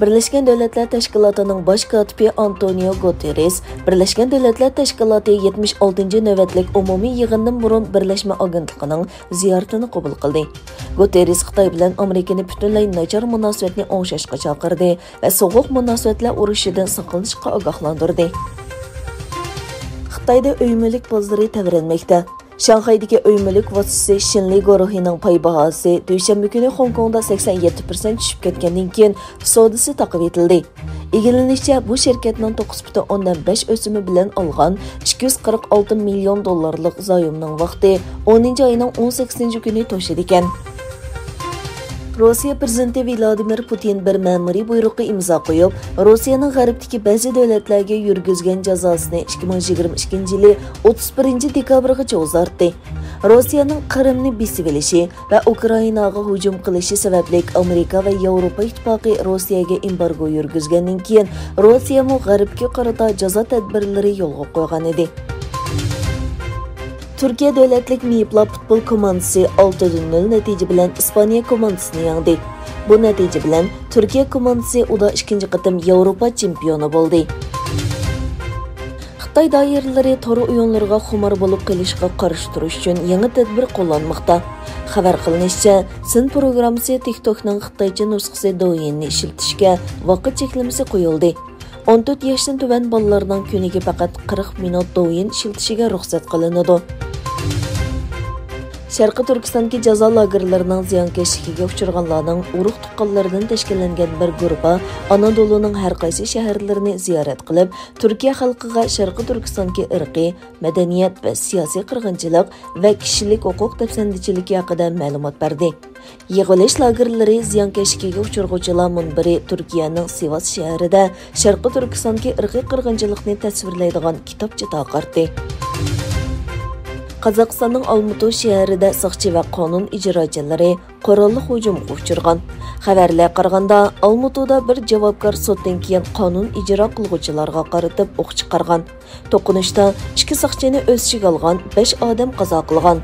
Birleşken Devletler Teşkilatı'nın baş katibi Antonio Guterres, Birleşken Devletler Teşkilatı 76. növbetlik umumiy yig'indan burun Birleşme Agentligining ziyoratini qabul qildi. Guterres Xitoy bilan Amerikani butunlay nachar munosabatni o'ngshashga chaqirdi va sovuq munosabatlar urushidan saqlanishga ogohlantirdi. Xitoyda o'yinlik bozori tavranmoqda. Şanghaydagi o'yinlik vasitasi Shinli guruhining pay bahosi dushanba kuni Hong Kongda 87% tushib ketgandan keyin savdosi taqib etildi. Egilinishcha, bu shirkatning 9.5 o'simi bilan olgan 246 million dollarlik zoyimning vaqti 10 oyning 18 kuni to'shidi ekan. Rossiya prezidenti Vladimir Putin bir ma'muriy buyruqqa imzo qo'yib, Rossiyaning g'arbdagi ba'zi davlatlarga yurgizgan jazosini 2022 yili 31 dekabrgacha uzartdi. Rossiyaning Qrimni besib olishi va Ukrainaga hujum qilishi sababli Amerika va Yevropa ittifoqi Rossiyaga embargo yurgizgandan keyin Rossiya mu g'arbga qarata jazo tadbirlari yo'lga qo'ygan edi. Turkiya davlatlik miyiblar futbol komandasi 6-0 natija bilan Ispaniya komandasini yengdi. Bu natija bilan Turkiya komandasi uda ikkinchi qatim Yevropa chempioni bo'ldi. Xitoy doiralari tor o'yinlarga xumor bo'lib qolishga qarshi turish uchun yangi tadbir qo'llanmoqda. Xabar qilinishicha, Sin programmasi TikTokning xitoycha nusxasi Douyinni ishlatishga vaqt cheklamasi qo'yildi. 14 yoshdan tuban bolalarning kuniga faqat 40 minut Douyin ishlatishiga ruxsat qilinadi. Sharqi Turkistondagi jazo lagerlarining ziyonkashligiga uchraganlarning urug' tuqqanlaridan tashkillangan bir guruhi Anadoluning har qaysi shaharlarini ziyorat qilib, Turkiya xalqiga Sharqi Turkistondagi irqiy, madaniyat va siyosiy qirg'inchilik va kishilik huquq tafsandichiligi haqida ma'lumot berdi. Yig'ilish lagerlari ziyonkashligiga uchraguvchilar munbiri Turkiyaning Sivas shahrida Sharqi Turkistondagi irqiy qirg'inchilikni tasvirlaydigan kitobcha taqardi. Qozog'istonning Olmutu shahrida soqchi va qonun ijrochilari qurolli hujumga uchragan. Xabarlar qaraganda, Olmutuda bir javobgar suddan keyin qonun ijro qiluvchilarga qaratib o'q chiqargan. To'qinishda 2 soqchini o'z ichiga olgan 5 odam qazo qilgan.